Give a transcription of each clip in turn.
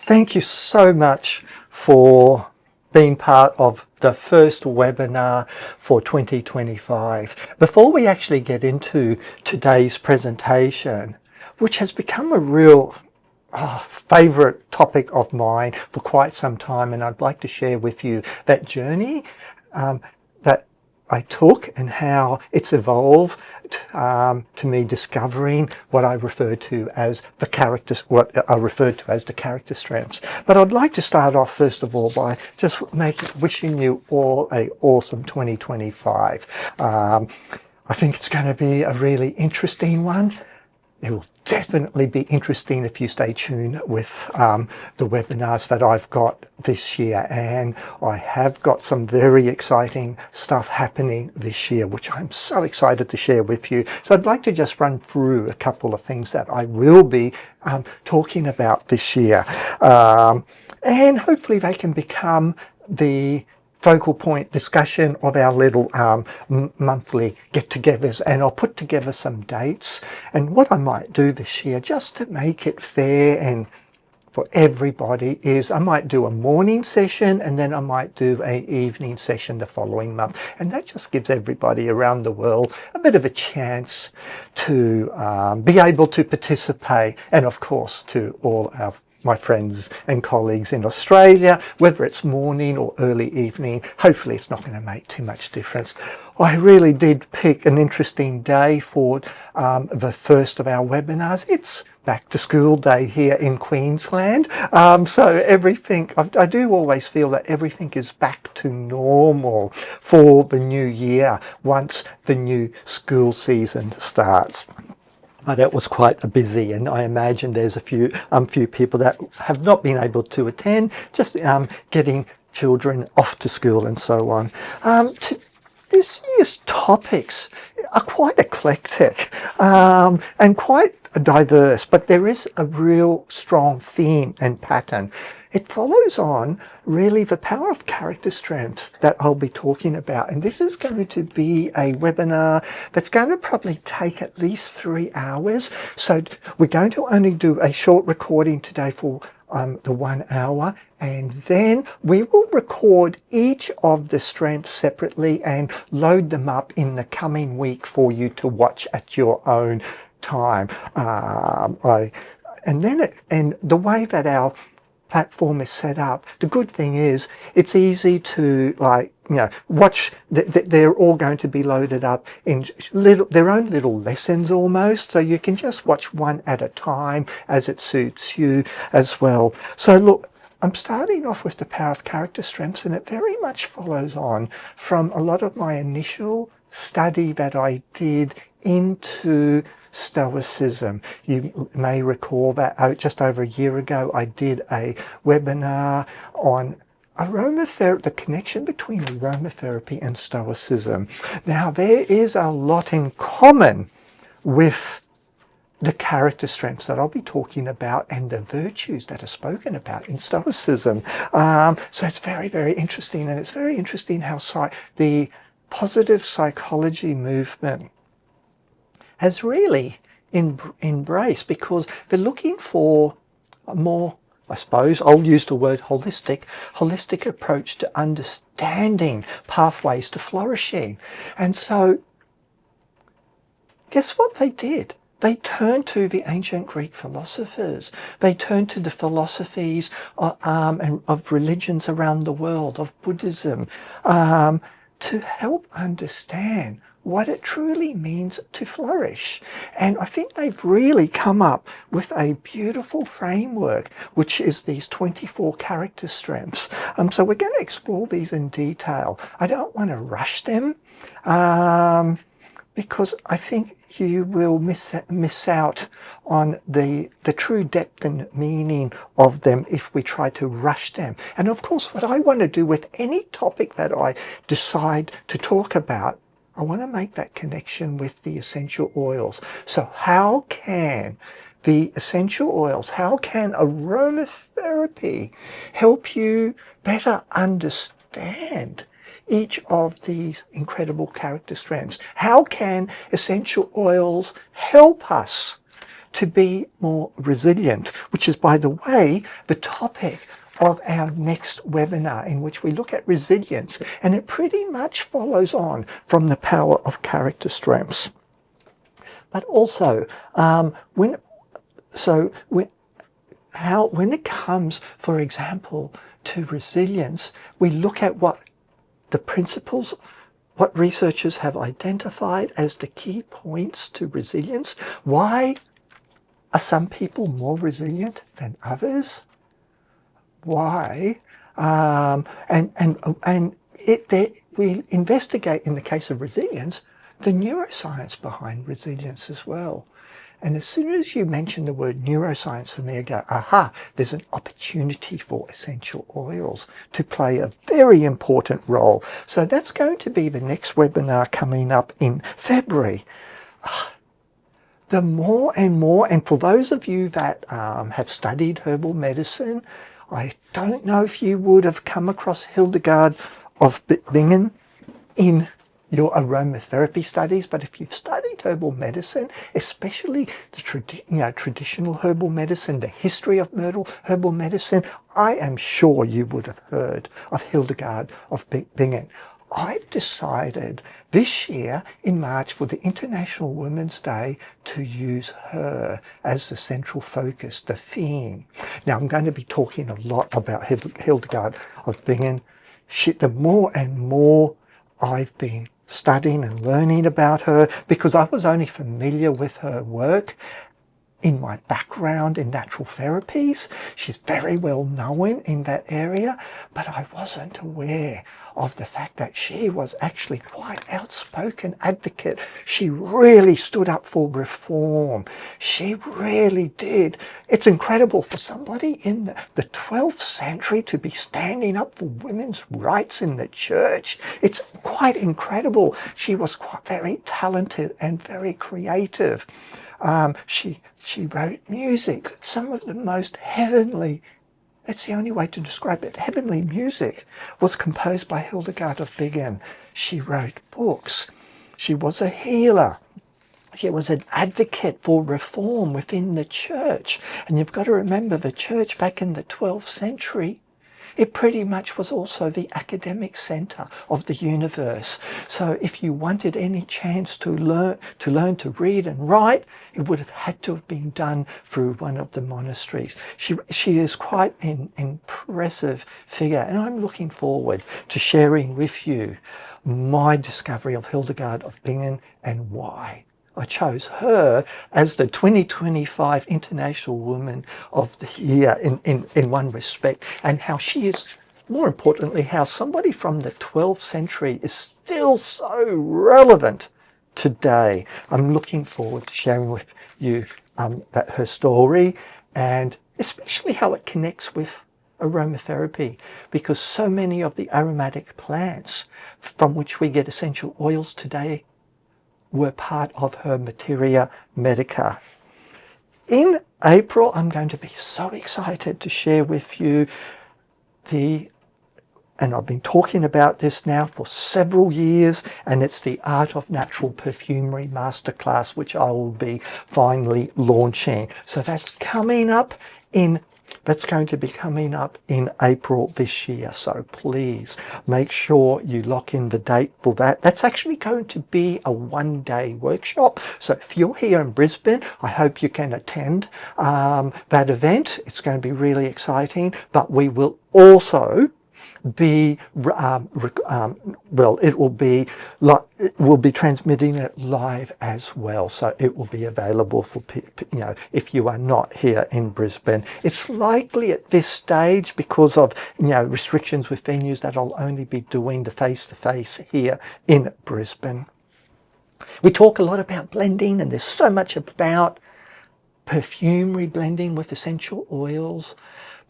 Thank you so much for being part of the first webinar for 2025. Before we actually get into today's presentation, which has become a real favourite topic of mine for quite some time, and I'd like to share with you that journey that I took and how it's evolved to me discovering what I referred to as the characters, what I referred to as the character strengths. But I'd like to start off first of all by just wishing you all a awesome 2025. I think it's going to be a really interesting one. It will definitely be interesting if you stay tuned with the webinars that I've got this year, and I have got some very exciting stuff happening this year which I'm so excited to share with you. So I'd like to just run through a couple of things that I will be talking about this year, and hopefully they can become the focal point discussion of our little monthly get-togethers, and I'll put together some dates and what I might do this year just to make it fair and for everybody is I might do a morning session and then I might do an evening session the following month, and that just gives everybody around the world a bit of a chance to be able to participate, and of course to all our my friends and colleagues in Australia, whether it's morning or early evening. Hopefully it's not going to make too much difference. I really did pick an interesting day for the first of our webinars. It's back to school day here in Queensland. So everything, I do always feel that everything is back to normal for the new year once the new school season starts. But it was quite busy, and I imagine there's a few people that have not been able to attend, just getting children off to school and so on. This year's topics are quite eclectic and quite diverse, but there is a real strong theme and pattern. It follows on really the power of character strengths that I'll be talking about, and this is going to be a webinar that's going to probably take at least 3 hours. So we're going to only do a short recording today for the 1 hour, and then we will record each of the strengths separately and load them up in the coming week for you to watch at your own time. And the way that our platform is set up, the good thing is it's easy to watch. They're all going to be loaded up in their own little lessons almost, so you can just watch one at a time as it suits you as well. So look, I'm starting off with the power of character strengths, and it very much follows on from a lot of my initial study that I did into Stoicism. You may recall that just over a year ago I did a webinar on aromatherapy, the connection between aromatherapy and Stoicism. Now there is a lot in common with the character strengths that I'll be talking about and the virtues that are spoken about in Stoicism. So it's very, very interesting, and it's very interesting how the positive psychology movement has really embraced, because they're looking for a more, I suppose, I'll use the word holistic approach to understanding pathways to flourishing. And so guess what they did? They turned to the ancient Greek philosophers. They turned to the philosophies of religions around the world, of Buddhism, to help understand what it truly means to flourish. And I think they've really come up with a beautiful framework, which is these 24 character strengths. So we're going to explore these in detail. I don't want to rush them because I think you will miss out on the true depth and meaning of them if we try to rush them. And of course, what I want to do with any topic that I decide to talk about, I want to make that connection with the essential oils. So how can the essential oils, how can aromatherapy help you better understand each of these incredible character strengths? How can essential oils help us to be more resilient, which is, by the way, the topic of our next webinar, in which we look at resilience, and it pretty much follows on from the power of character strengths. But also, when it comes, for example, to resilience, we look at what the principles, what researchers have identified as the key points to resilience. Why are some people more resilient than others? Why? We investigate, in the case of resilience, the neuroscience behind resilience as well. And as soon as you mention the word neuroscience for me, I go, aha, there's an opportunity for essential oils to play a very important role. So that's going to be the next webinar coming up in February. The more and more, and for those of you that have studied herbal medicine, I don't know if you would have come across Hildegard of Bingen in your aromatherapy studies, but if you've studied herbal medicine, especially the traditional herbal medicine, the history of herbal medicine, I am sure you would have heard of Hildegard of Bingen. I've decided this year in March for the International Women's Day to use her as the central focus, the theme. Now I'm going to be talking a lot about Hildegard of Bingen. The more and more I've been studying and learning about her, because I was only familiar with her work in my background in natural therapies. She's very well known in that area, but I wasn't aware of the fact that she was actually quite outspoken advocate. She really stood up for reform. She really did. It's incredible for somebody in the 12th century to be standing up for women's rights in the church. It's quite incredible. She was quite very talented and very creative. She wrote music, some of the most heavenly, that's the only way to describe it, heavenly music was composed by Hildegard of Bingen. She wrote books. She was a healer. She was an advocate for reform within the church. And you've got to remember, the church back in the 12th century, it pretty much was also the academic center of the universe. So if you wanted any chance to learn to read and write, it would have had to have been done through one of the monasteries. She is quite an impressive figure, and I'm looking forward to sharing with you my discovery of Hildegard of Bingen and why I chose her as the 2025 International Woman of the Year in one respect, and how she is, more importantly, how somebody from the 12th century is still so relevant today. I'm looking forward to sharing with you her story, and especially how it connects with aromatherapy, because so many of the aromatic plants from which we get essential oils today were part of her materia medica. In April, I'm going to be so excited to share with you and I've been talking about this now for several years, and it's the Art of Natural Perfumery Masterclass, which I will be finally launching. So that's going to be coming up in April this year. So please make sure you lock in the date for that. That's actually going to be a one-day workshop. So if you're here in Brisbane, I hope you can attend that event. It's going to be really exciting, but we will also be we'll be transmitting it live as well, so it will be available for if you are not here in Brisbane. It's likely at this stage, because of restrictions with venues, that I'll only be doing the face-to-face here in Brisbane. We talk a lot about blending, and there's so much about perfumery blending with essential oils,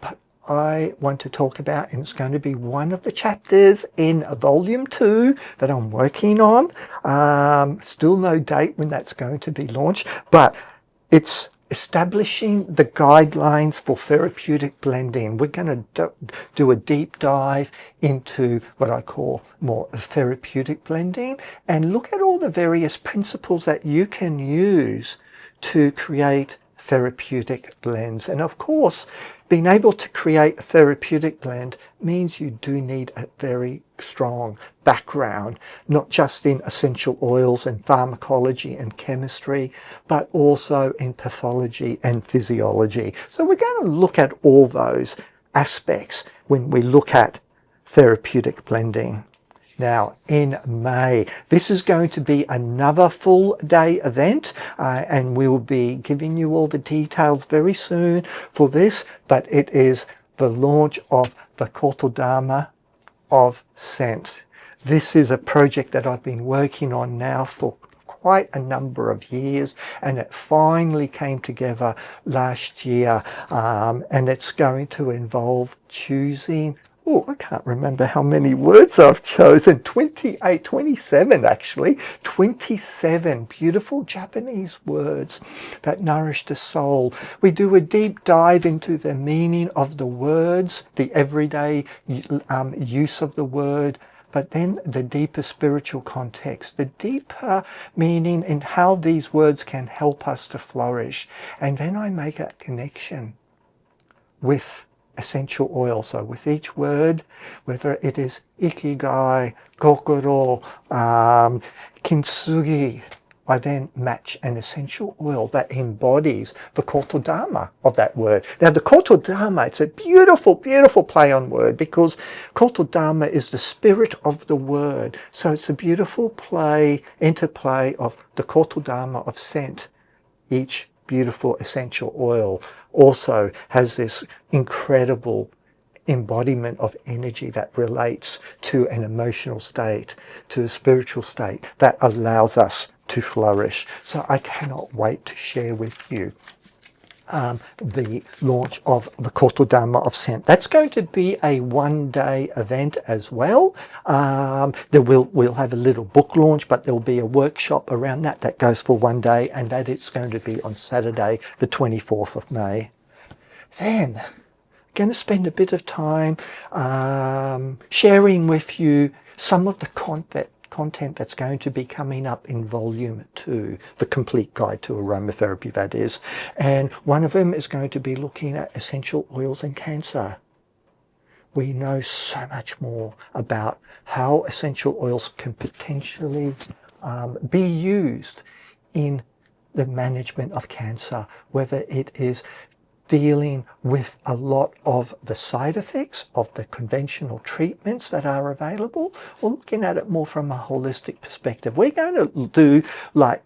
but I want to talk about, and it's going to be one of the chapters in volume 2 that I'm working on. Still no date when that's going to be launched, but it's establishing the guidelines for therapeutic blending. We're going to do a deep dive into what I call more therapeutic blending, and look at all the various principles that you can use to create therapeutic blends. And of course, being able to create a therapeutic blend means you do need a very strong background, not just in essential oils and pharmacology and chemistry, but also in pathology and physiology. So we're going to look at all those aspects when we look at therapeutic blending. Now, in May, this is going to be another full day event, and we will be giving you all the details very soon for this, but it is the launch of the Kotodama of Scent. This is a project that I've been working on now for quite a number of years, and it finally came together last year, and it's going to involve choosing, oh, I can't remember how many words I've chosen, 28, 27 actually, 27 beautiful Japanese words that nourish the soul. We do a deep dive into the meaning of the words, the everyday use of the word, but then the deeper spiritual context, the deeper meaning in how these words can help us to flourish. And then I make a connection with essential oil. So with each word, whether it is ikigai, kokoro, kintsugi, I then match an essential oil that embodies the Kotodama of that word. Now the Kotodama, it's a beautiful, beautiful play on word, because Kotodama is the spirit of the word. So it's a beautiful play, interplay of the Kotodama of Scent. Each beautiful essential oil also has this incredible embodiment of energy that relates to an emotional state, to a spiritual state that allows us to flourish. So I cannot wait to share with you the launch of the Kotodama of Scent. That's going to be a one-day event as well. We'll have a little book launch, but there'll be a workshop around that goes for one day, and that it's going to be on Saturday, the 24th of May. Then I'm going to spend a bit of time sharing with you some of the content that's going to be coming up in volume 2, the complete guide to aromatherapy, that is. And one of them is going to be looking at essential oils and cancer. We know so much more about how essential oils can potentially be used in the management of cancer, whether it is dealing with a lot of the side effects of the conventional treatments that are available, or looking at it more from a holistic perspective. We're going to do like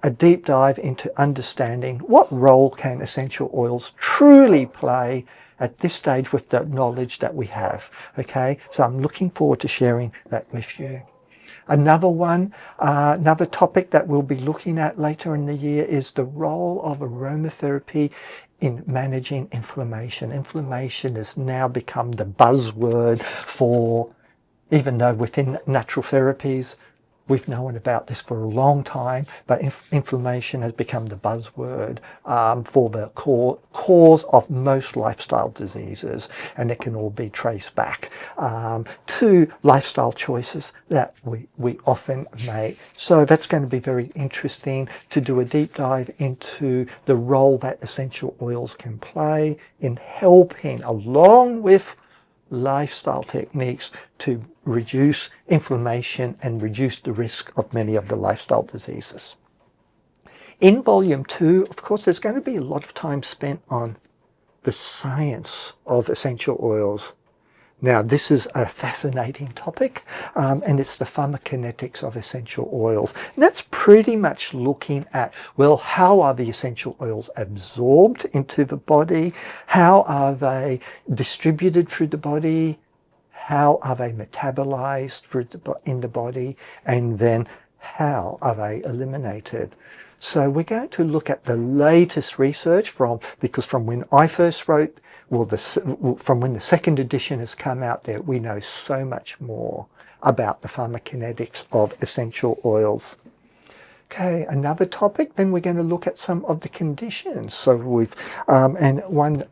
a deep dive into understanding what role can essential oils truly play at this stage with the knowledge that we have. Okay, so I'm looking forward to sharing that with you. Another one, another topic that we'll be looking at later in the year is the role of aromatherapy in managing inflammation. Inflammation has now become the buzzword for, even though within natural therapies, we've known about this for a long time, but inflammation has become the buzzword for the cause of most lifestyle diseases, and it can all be traced back to lifestyle choices that we often make. So that's going to be very interesting to do a deep dive into the role that essential oils can play in helping, along with lifestyle techniques, to reduce inflammation and reduce the risk of many of the lifestyle diseases. In volume 2, of course, there's going to be a lot of time spent on the science of essential oils. Now, this is a fascinating topic, and it's the pharmacokinetics of essential oils. And that's pretty much looking at, well, how are the essential oils absorbed into the body? How are they distributed through the body? How are they metabolized in the body? And then how are they eliminated? So we're going to look at the latest research from when I first wrote, from when the second edition has come out there, we know so much more about the pharmacokinetics of essential oils. Okay, another topic, then we're going to look at some of the conditions. So and one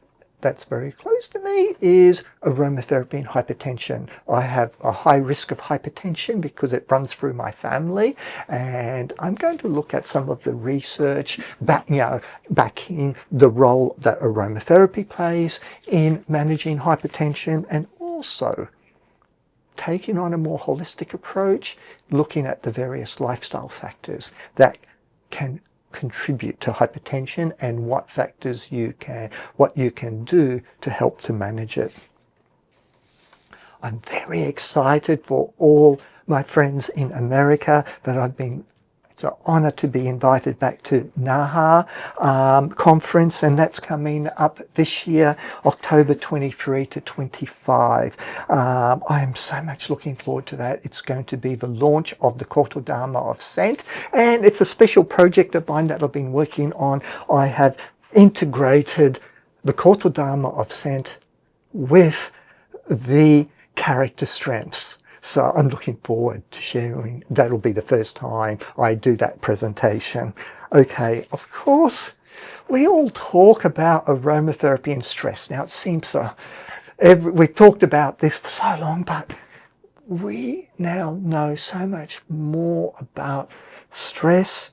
that's very close to me is aromatherapy and hypertension. I have a high risk of hypertension because it runs through my family, and I'm going to look at some of the research backing the role that aromatherapy plays in managing hypertension, and also taking on a more holistic approach, looking at the various lifestyle factors that can contribute to hypertension and what you can do to help to manage it. I'm very excited for all my friends in America that it's an honor to be invited back to NAHA conference, and that's coming up this year, October 23 to 25. I am so much looking forward to that. It's going to be the launch of the Kotodama of Scent, and it's a special project of mine that I've been working on. I have integrated the Kotodama of Scent with the character strengths. So I'm looking forward to sharing. That'll be the first time I do that presentation. Okay, of course, we all talk about aromatherapy and stress. Now, it seems we've talked about this for so long, but we now know so much more about stress.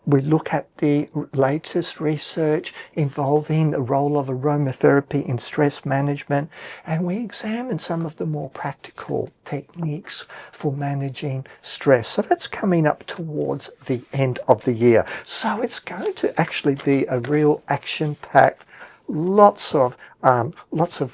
We look at the latest research involving the role of aromatherapy in stress management, and we examine some of the more practical techniques for managing stress. So that's coming up towards the end of the year. So it's going to actually be a real action-packed, lots of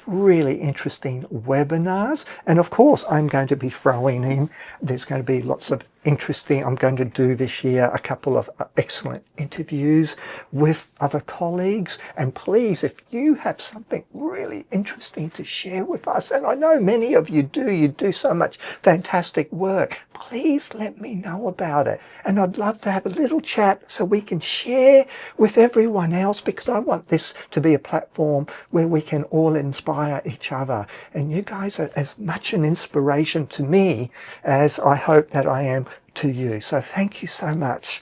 really interesting webinars, and of course I'm going to be throwing in, there's going to be lots of interesting, I'm going to do this year a couple of excellent interviews with other colleagues, and please, if you have something really interesting to share with us, and I know many of you do so much fantastic work, please let me know about it, and I'd love to have a little chat so we can share with everyone else, because I want this to be a platform where we can all inspire each other, and you guys are as much an inspiration to me as I hope that I am to you. So thank you so much.